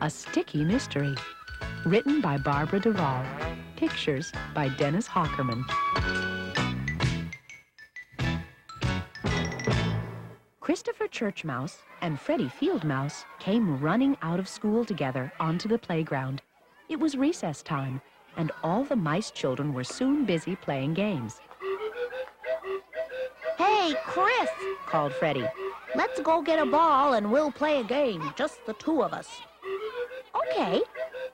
A Sticky Mystery. Written by Barbara Davoll. Pictures by Dennis Hockerman. Christpher Churchmouse and Freddie Fieldmouse came running out of school together onto the playground. It was recess time, and all the mice children were soon busy playing games. Hey, Chris, Called Freddie. let's go get a ball and we'll play a game, just the two of us. Okay,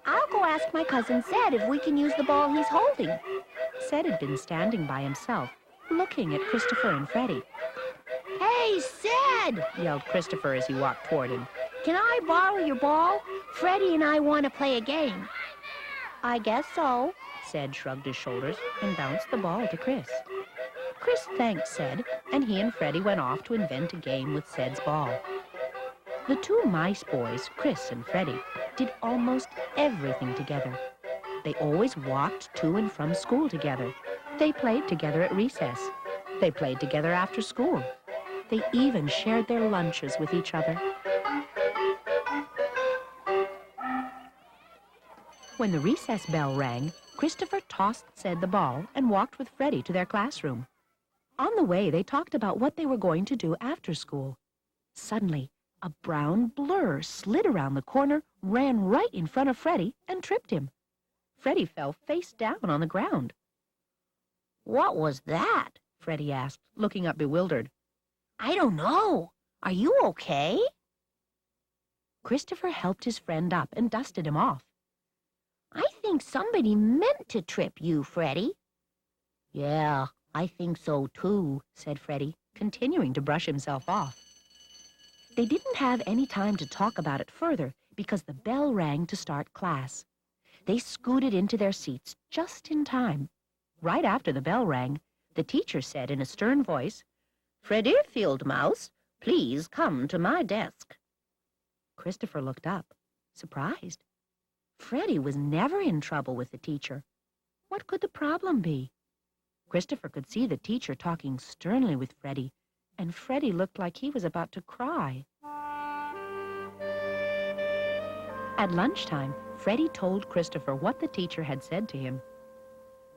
I'll go ask my cousin Sid if we can use the ball he's holding. Sid had been standing by himself, looking at Christopher and Freddie. Hey, Sid! Yelled Christopher as he walked toward him. Can I borrow your ball? Freddie and I want to play a game. I guess so. Sid shrugged his shoulders and bounced the ball to Chris. Chris thanked Sid, and he and Freddie went off to invent a game with Sid's ball. The two mice boys, Chris and Freddie, did almost everything together. They always walked to and from school together. They played together at recess. They played together after school. They even shared their lunches with each other. When the recess bell rang, Christopher tossed Sid the ball and walked with Freddie to their classroom. On the way, they talked about what they were going to do after school. Suddenly, a brown blur slid around the corner, ran right in front of Freddie, and tripped him. Freddie fell face down on the ground. What was that? Freddie asked, looking up bewildered. I don't know. Are you okay? Christopher helped his friend up and dusted him off. I think somebody meant to trip you, Freddie. Yeah, I think so too, said Freddie, continuing to brush himself off. They didn't have any time to talk about it further because the bell rang to start class. They scooted into their seats just in time. Right after the bell rang, the teacher said in a stern voice, "Freddie Fieldmouse, please come to my desk." Christopher looked up, surprised. Freddie was never in trouble with the teacher. What could the problem be? Christopher could see the teacher talking sternly with Freddie, and Freddie looked like he was about to cry. At lunchtime, Freddie told Christopher what the teacher had said to him.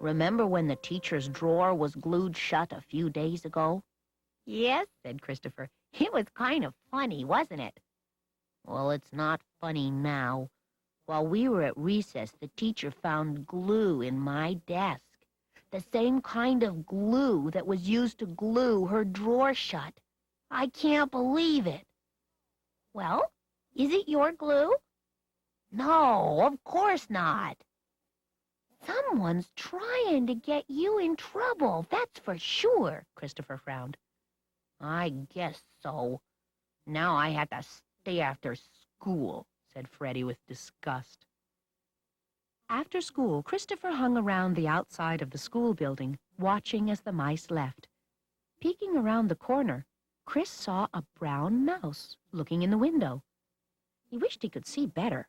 Remember when the teacher's drawer was glued shut a few days ago? Yes, said Christopher. It was kind of funny, wasn't it? Well, it's not funny now. While we were at recess, the teacher found glue in my desk. The same kind of glue that was used to glue her drawer shut. I can't believe it. Well, is it your glue? No, of course not. Someone's trying to get you in trouble, that's for sure, Christopher frowned. I guess so. Now I have to stay after school, said Freddie with disgust. After school, Christopher hung around the outside of the school building, watching as the mice left. Peeking around the corner, Chris saw a brown mouse looking in the window. He wished he could see better.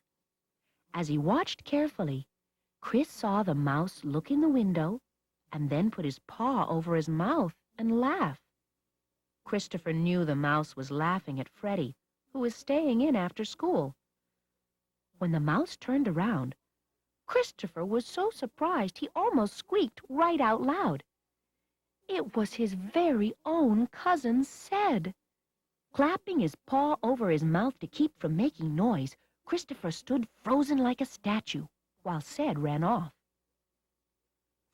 As he watched carefully, Chris saw the mouse look in the window and then put his paw over his mouth and laugh. Christopher knew the mouse was laughing at Freddie, who was staying in after school. When the mouse turned around, Christopher was so surprised he almost squeaked right out loud. It was his very own cousin Sid. Clapping his paw over his mouth to keep from making noise, Christopher stood frozen like a statue, while Sid ran off.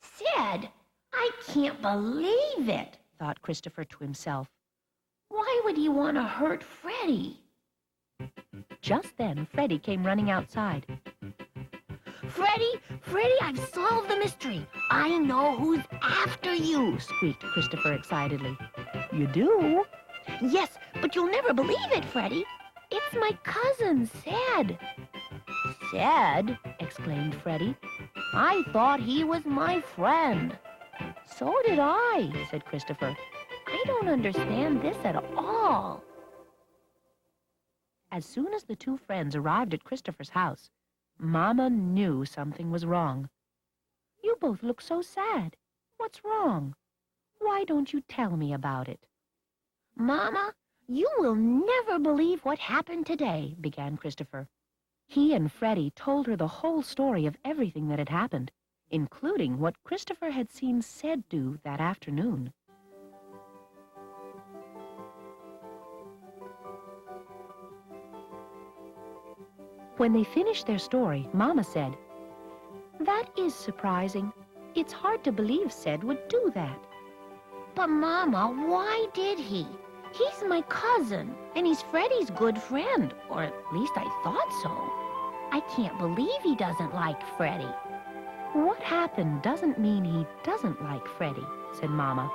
Sid, I can't believe it, thought Christopher to himself. Why would he want to hurt Freddie? Just then, Freddie came running outside. Freddie, I've solved the mystery. I know who's after you, squeaked Christopher excitedly. You do? Yes, but you'll never believe it, Freddie. It's my cousin, Sid. Sid? Exclaimed Freddie. I thought he was my friend. So did I, said Christopher. I don't understand this at all. As soon as the two friends arrived at Christopher's house, Mama knew something was wrong. You both look so sad. What's wrong? Why don't you tell me about it? Mama, you will never believe what happened today, began Christopher. He and Freddie told her the whole story of everything that had happened, including what Christopher had seen Ced do that afternoon. When they finished their story, Mama said, "That is surprising. It's hard to believe Ced would do that." But, Mama, why did he? He's my cousin, and he's Freddie's good friend, or at least I thought so. I can't believe he doesn't like Freddie. "What happened doesn't mean he doesn't like Freddie," said Mama.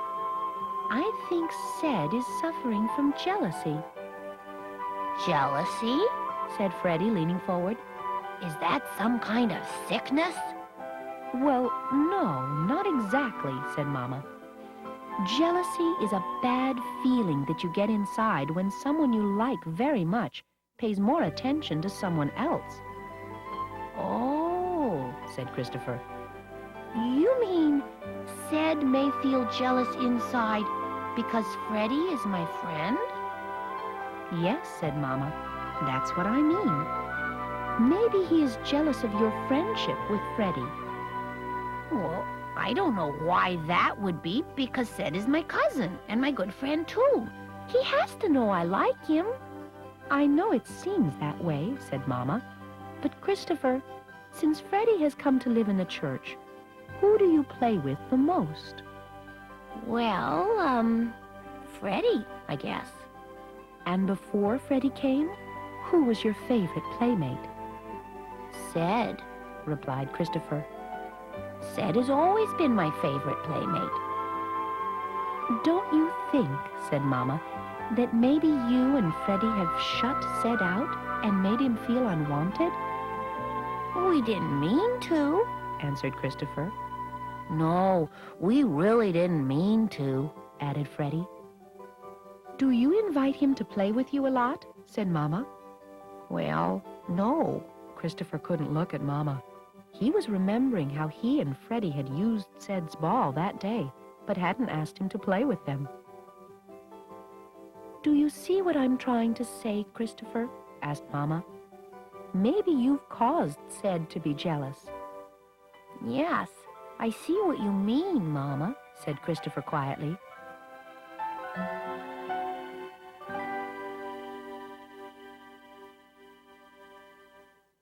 "I think Ced is suffering from jealousy." Jealousy? said Freddie, leaning forward. Is that some kind of sickness? "Well, no, not exactly," said Mama. "Jealousy is a bad feeling that you get inside when someone you like very much pays more attention to someone else." Oh, said Christopher. you mean Ced may feel jealous inside because Freddie is my friend? "Yes," said Mama. "That's what I mean. Maybe he is jealous of your friendship with Freddie." Well, I don't know why that would be, because Ced is my cousin and my good friend, too. He has to know I like him. "I know it seems that way," said Mama. "But Christopher, since Freddie has come to live in the church, who do you play with the most?" Well, Freddie, I guess. "And before Freddie came, who was your favorite playmate?" Ced, replied Christopher. Ced has always been my favorite playmate. "Don't you think," said Mama, "that maybe you and Freddie have shut Ced out and made him feel unwanted?" We didn't mean to, answered Christopher. No, we really didn't mean to, added Freddie. "Do you invite him to play with you a lot?" said Mama. Well, no. Christopher couldn't look at Mama. He was remembering how he and Freddie had used Ced's ball that day, but hadn't asked him to play with them. "Do you see what I'm trying to say, Christopher?" asked Mama. "Maybe you've caused Ced to be jealous." Yes, I see what you mean, Mama, said Christopher quietly.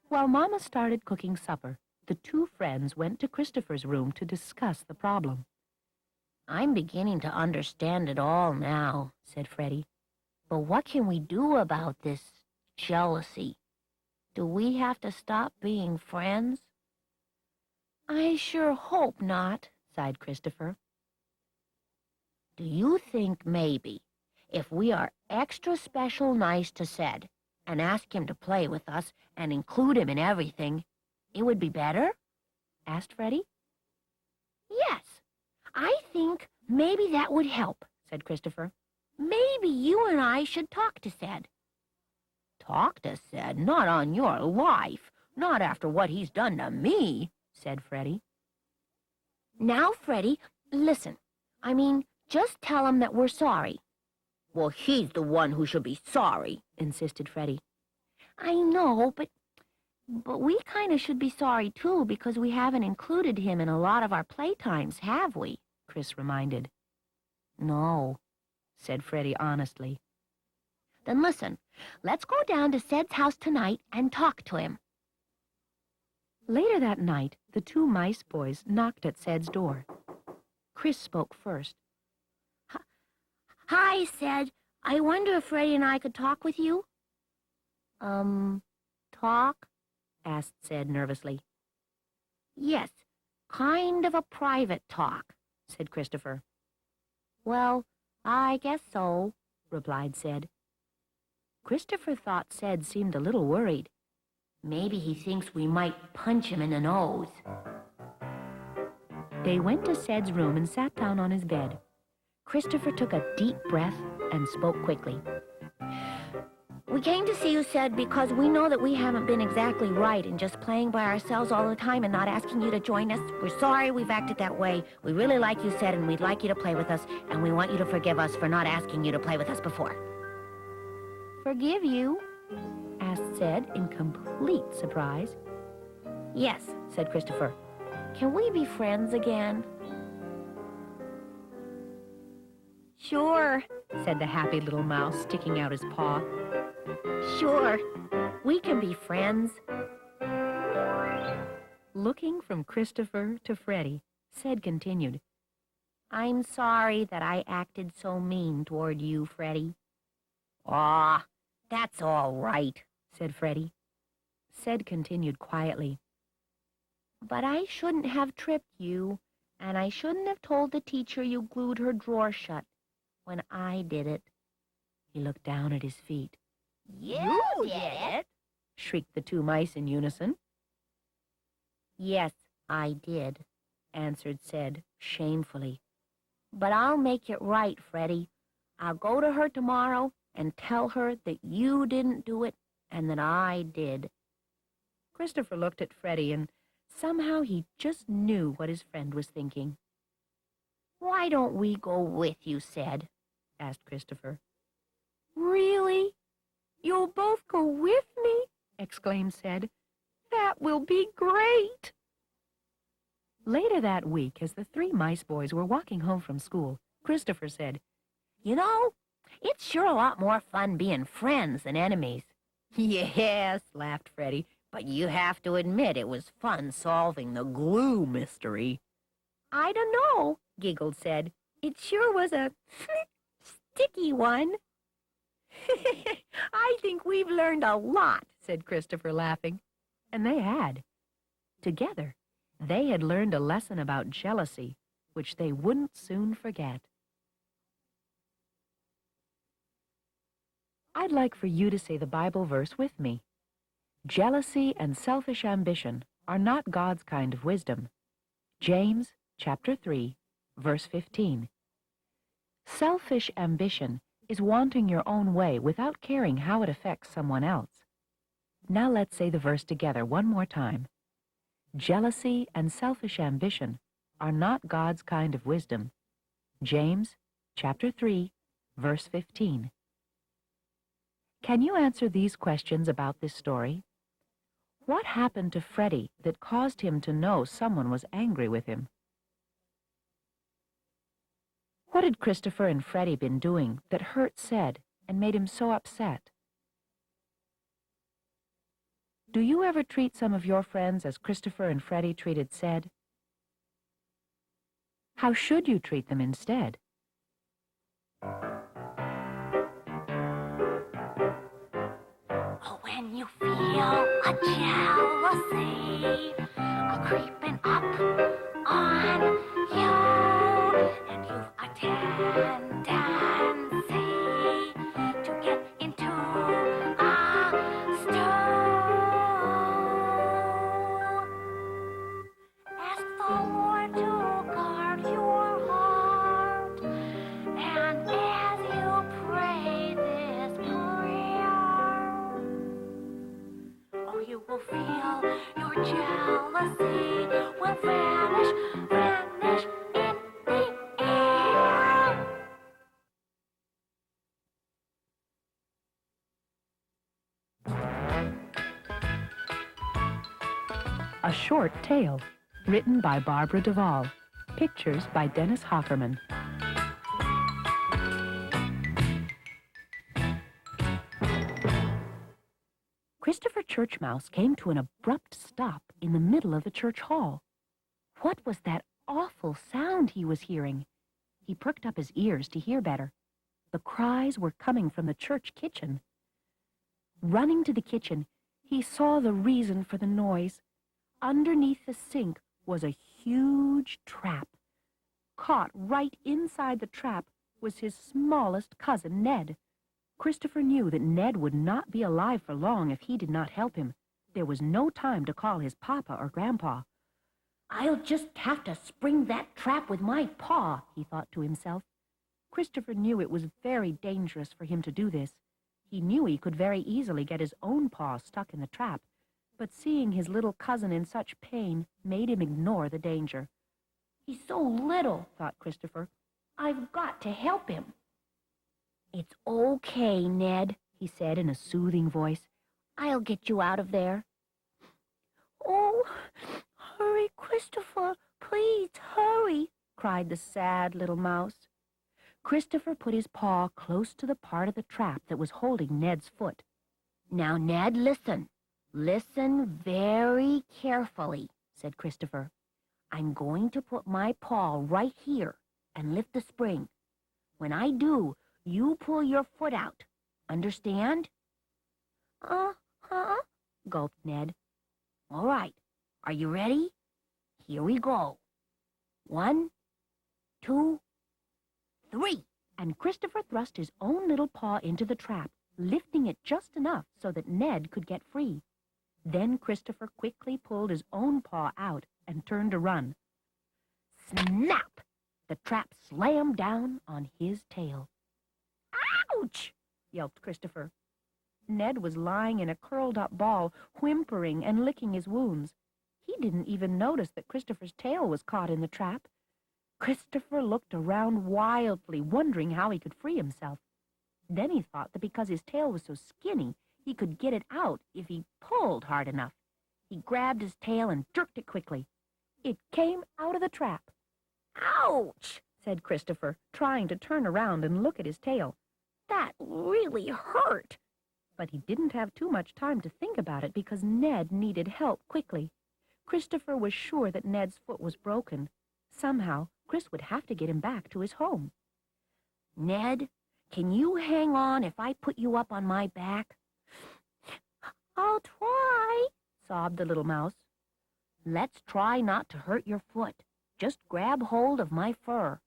While Mama started cooking supper, the two friends went to Christopher's room to discuss the problem. "I'm beginning to understand it all now," said Freddie. "But what can we do about this jealousy? Do we have to stop being friends?" "I sure hope not," sighed Christopher. "Do you think maybe if we are extra special nice to Ced and ask him to play with us and include him in everything, it would be better?" asked Freddie. "Yes, I think maybe that would help," said Christopher. "Maybe you and I should talk to Ced." "Talk to Ced? Not on your life. Not after what he's done to me," said Freddie. "Now, Freddie, listen. I mean, just tell him that we're sorry." "Well, he's the one who should be sorry," insisted Freddie. "I know, but we kind of should be sorry, too, because we haven't included him in a lot of our playtimes, have we?" Chris reminded. "No," said Freddie honestly. "Then listen, let's go down to Ced's house tonight and talk to him." Later that night, the two mice boys knocked at Ced's door. Chris spoke first. "Hi, Ced. I wonder if Freddie and I could talk with you?" Talk?" asked Ced nervously. "Yes, kind of a private talk," said Christopher. "Well, I guess so," replied Ced. Christopher thought Ced seemed a little worried. Maybe he thinks we might punch him in the nose. They went to Ced's room and sat down on his bed. Christopher took a deep breath and spoke quickly. "We came to see you, Ced, because we know that we haven't been exactly right in just playing by ourselves all the time and not asking you to join us. We're sorry we've acted that way. We really like you, Ced, and we'd like you to play with us, and we want you to forgive us for not asking you to play with us before." "Forgive you?" asked Ced in complete surprise. Yes, said Christopher. Can we be friends again? Sure, said the happy little mouse, sticking out his paw. Sure, we can be friends. Looking from Christopher to Freddie, Ced continued, I'm sorry that I acted so mean toward you, Freddie. Aw, that's all right, said Freddie. Ced continued quietly, But I shouldn't have tripped you, and I shouldn't have told the teacher you glued her drawer shut when I did it. He looked down at his feet. You did it? Shrieked the two mice in unison. Yes, I did, answered Ced shamefully. But I'll make it right, Freddie. I'll go to her tomorrow and tell her that you didn't do it and that I did. Christopher looked at Freddie, and somehow he just knew what his friend was thinking. Why don't we go with you, Ced? Asked Christopher. Really? You'll both go with me? Exclaimed Ced. That will be great! Later that week, as the three mice boys were walking home from school, Christopher said, You know, it's sure a lot more fun being friends than enemies. Yes, laughed Freddie, but you have to admit it was fun solving the glue mystery. I don't know, giggled Ced. It sure was a sticky one. I think we've learned a lot, said Christopher, laughing. And they had. Together, they had learned a lesson about jealousy, which they wouldn't soon forget. I'd like for you to say the Bible verse with me. Jealousy and selfish ambition are not God's kind of wisdom. James chapter 3, verse 15. Selfish ambition is wanting your own way without caring how it affects someone else. Now let's say the verse together one more time. Jealousy and selfish ambition are not God's kind of wisdom. James chapter 3, verse 15. Can you answer these questions about this story? What happened to Freddie that caused him to know someone was angry with him? What had Christopher and Freddie been doing that hurt Ced and made him so upset? Do you ever treat some of your friends as Christopher and Freddie treated Ced? How should you treat them instead? When you feel a jealousy creeping up on you, and you've a tendency to get into a stew, ask the Lord to guard your heart, and as you pray this prayer, you will feel your jealousy will vanish in the air. A Short Tale, written by Barbara Davoll. Pictures by Dennis Hockerman. Christpher Churchmouse came to an abrupt stop in the middle of the church hall. What was that awful sound he was hearing? He perked up his ears to hear better. The cries were coming from the church kitchen. Running to the kitchen, he saw the reason for the noise. Underneath the sink was a huge trap. Caught right inside the trap was his smallest cousin, Ned. Christopher knew that Ned would not be alive for long if he did not help him. There was no time to call his papa or grandpa. I'll just have to spring that trap with my paw, he thought to himself. Christopher knew it was very dangerous for him to do this. He knew he could very easily get his own paw stuck in the trap, but seeing his little cousin in such pain made him ignore the danger. He's so little, thought Christopher. I've got to help him. It's okay, Ned, he said in a soothing voice. I'll get you out of there. Oh, hurry, Christopher, please, hurry, cried the sad little mouse. Christopher put his paw close to the part of the trap that was holding Ned's foot. Now, Ned, listen. Listen very carefully, said Christopher. I'm going to put my paw right here and lift the spring. When I do, you pull your foot out. Understand? Uh-huh, gulped Ned. All right. Are you ready? Here we go. 1, 2, 3. And Christopher thrust his own little paw into the trap, lifting it just enough so that Ned could get free. Then Christopher quickly pulled his own paw out and turned to run. Snap! The trap slammed down on his tail. Ouch! Yelped Christopher. Ned was lying in a curled-up ball, whimpering and licking his wounds. He didn't even notice that Christopher's tail was caught in the trap. Christopher looked around wildly, wondering how he could free himself. Then he thought that because his tail was so skinny, he could get it out if he pulled hard enough. He grabbed his tail and jerked it quickly. It came out of the trap. Ouch! Said Christopher, trying to turn around and look at his tail. That really hurt! But he didn't have too much time to think about it because Ned needed help quickly. Christopher was sure that Ned's foot was broken. Somehow, Chris would have to get him back to his home. Ned, can you hang on if I put you up on my back? I'll try, sobbed the little mouse. Let's try not to hurt your foot. Just grab hold of my fur.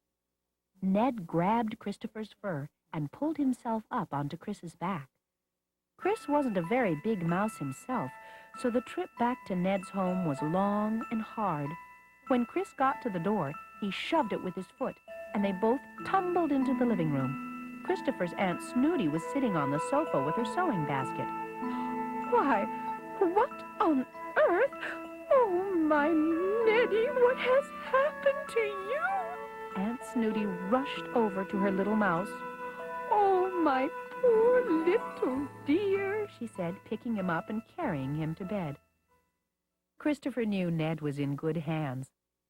Ned grabbed Christopher's fur and pulled himself up onto Chris's back. Chris wasn't a very big mouse himself, so the trip back to Ned's home was long and hard. When Chris got to the door, he shoved it with his foot, and they both tumbled into the living room. Christopher's Aunt Snooty was sitting on the sofa with her sewing basket. Why, what on earth? Oh, my Neddy, what has happened to you? Aunt Snooty rushed over to her little mouse. Oh, my poor little dear, she said, picking him up and carrying him to bed. Christopher knew Ned was in good hands.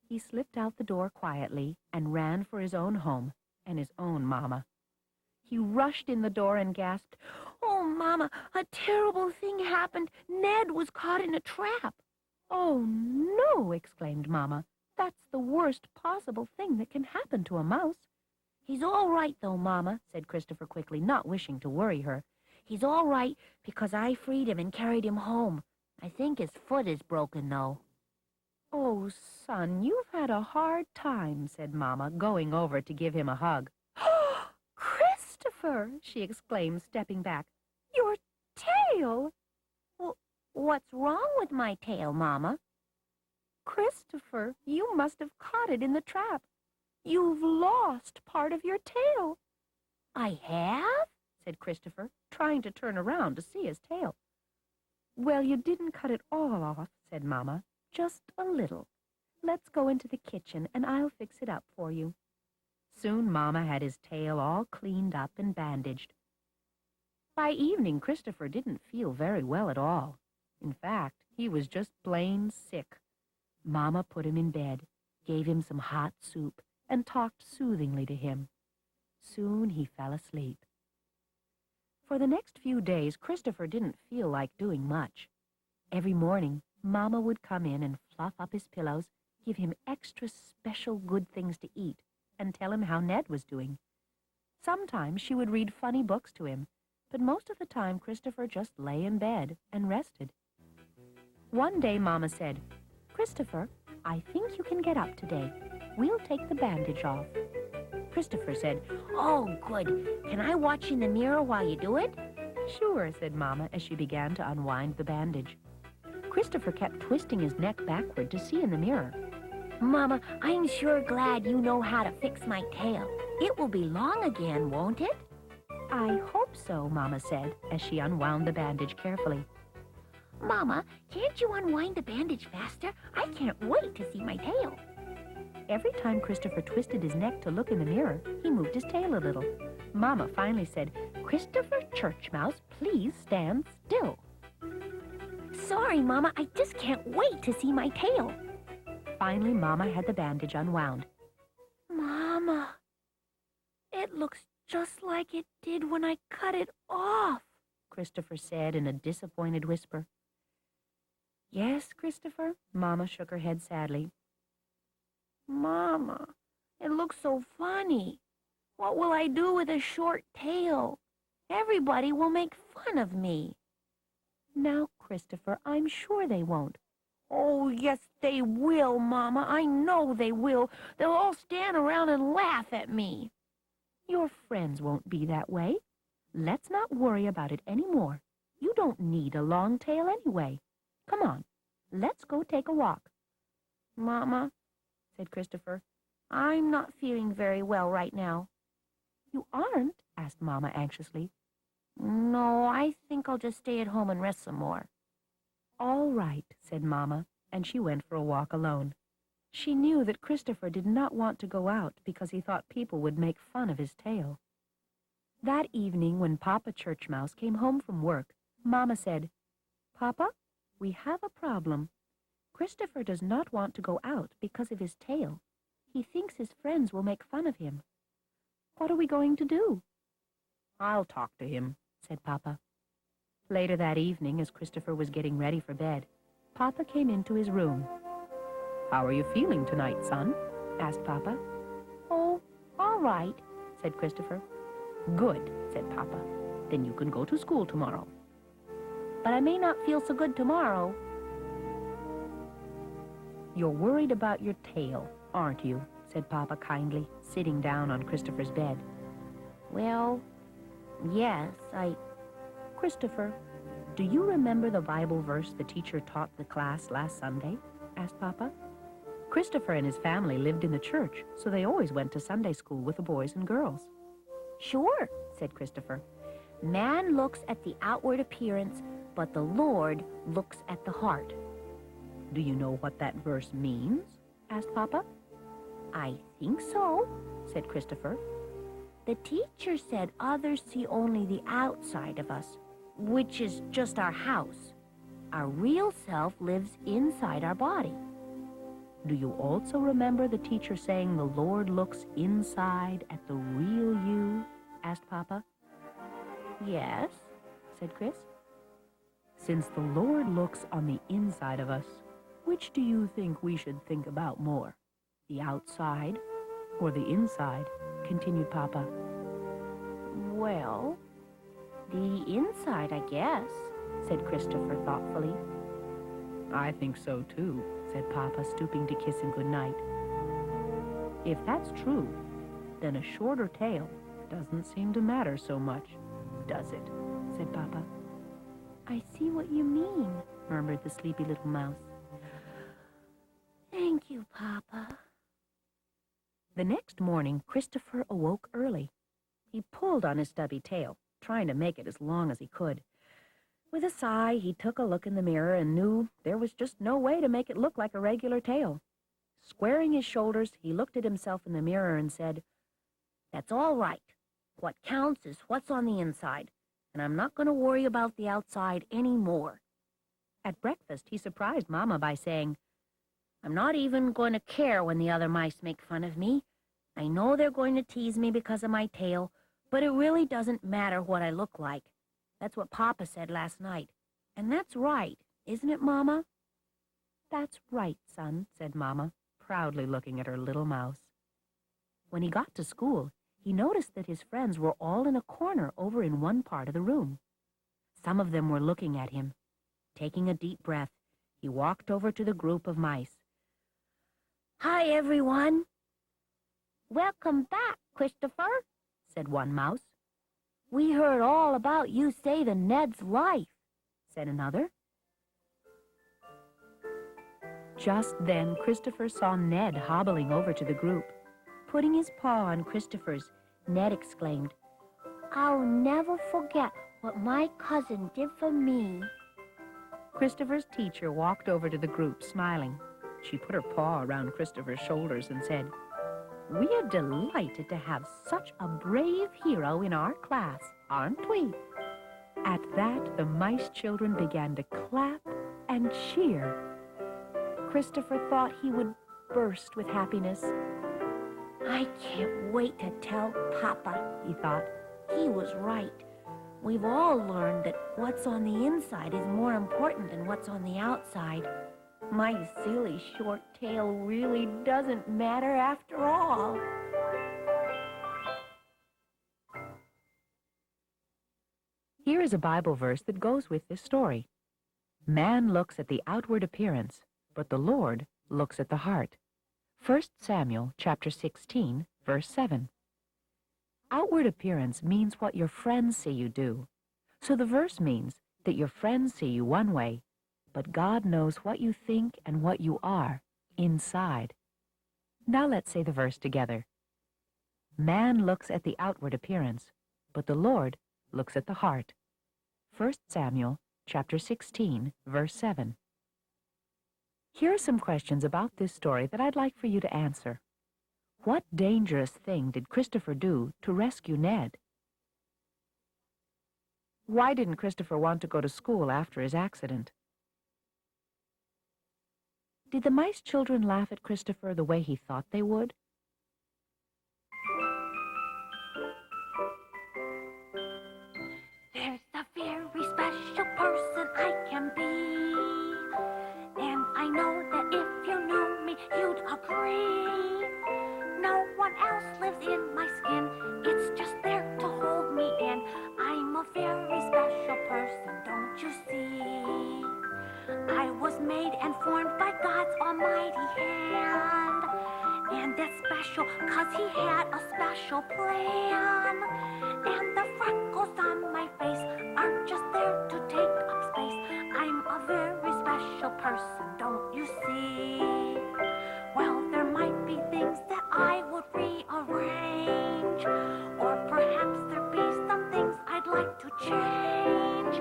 He slipped out the door quietly and ran for his own home and his own Mama. He rushed in the door and gasped, "Oh, Mama, a terrible thing happened. Ned was caught in a trap." "Oh, no," exclaimed Mama. "That's the worst possible thing that can happen to a mouse." "He's all right, though, Mama," said Christopher quickly, not wishing to worry her. "He's all right because I freed him and carried him home. I think his foot is broken, though." "Oh, son, you've had a hard time," said Mama, going over to give him a hug. "Christopher!" she exclaimed, stepping back. "Your tail!" What's wrong with my tail, Mama?" "Christopher, you must have caught it in the trap. You've lost part of your tail." "I have?" said Christopher, trying to turn around to see his tail. "Well, you didn't cut it all off," said Mama. "Just a little. Let's go into the kitchen, and I'll fix it up for you." Soon Mama had his tail all cleaned up and bandaged. By evening, Christopher didn't feel very well at all. In fact, he was just plain sick. Mama put him in bed, gave him some hot soup, and talked soothingly to him. Soon he fell asleep. For the next few days, Christopher didn't feel like doing much. Every morning, Mama would come in and fluff up his pillows, give him extra special good things to eat, and tell him how Ned was doing. Sometimes she would read funny books to him, but most of the time Christopher just lay in bed and rested. One day Mama said, "Christopher, I think you can get up today. We'll take the bandage off." Christopher said, "Oh, good. Can I watch in the mirror while you do it?" "Sure," said Mama as she began to unwind the bandage. Christopher kept twisting his neck backward to see in the mirror. "Mama, I'm sure glad you know how to fix my tail. It will be long again, won't it?" "I hope so," Mama said as she unwound the bandage carefully. "Mama, can't you unwind the bandage faster? I can't wait to see my tail." Every time Christopher twisted his neck to look in the mirror, he moved his tail a little. Mama finally said, "Christpher Churchmouse, please stand still." sorry, Mama. I just can't wait to see my tail. Finally, Mama had the bandage unwound. Mama, it looks just like it did when I cut it off, Christopher said in a disappointed whisper. Yes, Christopher, Mama shook her head sadly. Mama, it looks so funny. What will I do with a short tail? Everybody will make fun of me. Now, Christopher, I'm sure they won't. Oh, yes, they will, Mama. I know they will. They'll all stand around and laugh at me. Your friends won't be that way. Let's not worry about it anymore. You don't need a long tail anyway. Come on, let's go take a walk. Mama, said Christopher, I'm not feeling very well right now. You aren't? Asked Mama anxiously. No, I think I'll just stay at home and rest some more. All right, said Mama, and she went for a walk alone. She knew that Christopher did not want to go out because he thought people would make fun of his tail. That evening, when Papa Churchmouse came home from work, Mama said, Papa, we have a problem. Christopher does not want to go out because of his tail. He thinks his friends will make fun of him. What are we going to do? I'll talk to him, said Papa. Later that evening, as Christopher was getting ready for bed, Papa came into his room. How are you feeling tonight, son? Asked Papa. Oh, all right, said Christopher. Good, said Papa. Then you can go to school tomorrow. But I may not feel so good tomorrow. You're worried about your tail, aren't you? Said Papa kindly, sitting down on Christopher's bed. Well, yes, Christopher, do you remember the Bible verse the teacher taught the class last Sunday? Asked Papa. Christopher and his family lived in the church, so they always went to Sunday school with the boys and girls. Sure, said Christopher. Man looks at the outward appearance, but the Lord looks at the heart. Do you know what that verse means? Asked Papa. I think so, said Christopher. The teacher said others see only the outside of us, which is just our house. Our real self lives inside our body. Do you also remember the teacher saying the Lord looks inside at the real you? Asked Papa. Yes, said Chris. Since the Lord looks on the inside of us, which do you think we should think about more? The outside or the inside? Continued Papa. Well, the inside, I guess, said Christopher thoughtfully. I think so too, said Papa, stooping to kiss him goodnight. If that's true, then a shorter tail doesn't seem to matter so much, does it? Said Papa. I see what you mean, murmured the sleepy little mouse. Thank you, Papa. The next morning, Christopher awoke early. He pulled on his stubby tail, trying to make it as long as he could. With a sigh, he took a look in the mirror and knew there was just no way to make it look like a regular tail. Squaring his shoulders, he looked at himself in the mirror and said, "That's all right. What counts is what's on the inside, and I'm not going to worry about the outside anymore." At breakfast, he surprised Mama by saying, "I'm not even going to care when the other mice make fun of me. I know they're going to tease me because of my tail, but it really doesn't matter what I look like. That's what Papa said last night. And that's right, isn't it, Mama?" "That's right, son," said Mama, proudly looking at her little mouse. When he got to school, he noticed that his friends were all in a corner over in one part of the room. Some of them were looking at him. Taking a deep breath, he walked over to the group of mice. "Hi, everyone." "Welcome back, Christopher," said one mouse. "We heard all about you saving Ned's life," said another. Just then, Christopher saw Ned hobbling over to the group. Putting his paw on Christopher's, Ned exclaimed, "I'll never forget what my cousin did for me." Christopher's teacher walked over to the group, smiling. She put her paw around Christopher's shoulders and said, "We are delighted to have such a brave hero in our class, aren't we?" At that, the mice children began to clap and cheer. Christopher thought he would burst with happiness. I can't wait to tell Papa, he thought. He was right. We've all learned that what's on the inside is more important than what's on the outside. My silly short tail really doesn't matter after all. Here is a Bible verse that goes with this story. Man looks at the outward appearance, but the Lord looks at the heart. 1 Samuel chapter 16, verse 7. Outward appearance means what your friends see you do. So the verse means that your friends see you one way, but God knows what you think and what you are inside. Now let's say the verse together. Man looks at the outward appearance, but the Lord looks at the heart. 1 Samuel chapter 16, verse 7. Here are some questions about this story that I'd like for you to answer. What dangerous thing did Christopher do to rescue Ned? Why didn't Christopher want to go to school after his accident? Did the mice children laugh at Christopher the way he thought they would? There's a very special person I can be. And I know that if you knew me, you'd agree. No one else lives in my skin. It's just there to hold me in. I'm a very special person, don't you see? I was made and formed by God's almighty hand. And that's special, 'cause he had a special plan. And the freckles on my face aren't just there to take up space. I'm a very special person, don't you see? Well, there might be things that I would rearrange, or perhaps there'd be some things I'd like to change.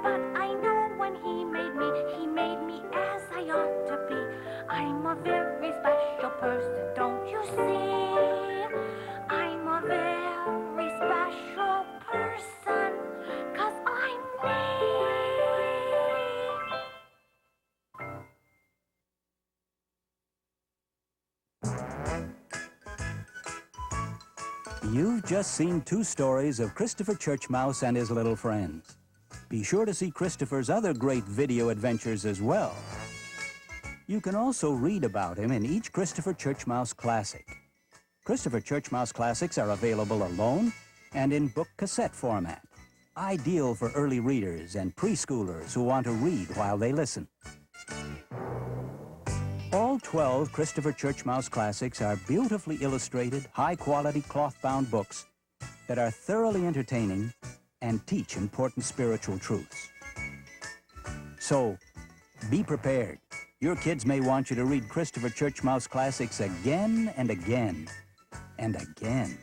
But I know when he made me as I ought to be. I'm a very special person, don't you see? I'm a very special person, 'cause I'm me. You've just seen 2 stories of Christpher Churchmouse and his little friends. Be sure to see Christopher's other great video adventures as well. You can also read about him in each Christpher Churchmouse classic. Christpher Churchmouse classics are available alone and in book cassette format, ideal for early readers and preschoolers who want to read while they listen. All 12 Christpher Churchmouse classics are beautifully illustrated, high-quality cloth-bound books that are thoroughly entertaining and teach important spiritual truths. So, be prepared. Your kids may want you to read Christpher Churchmouse classics again and again and again.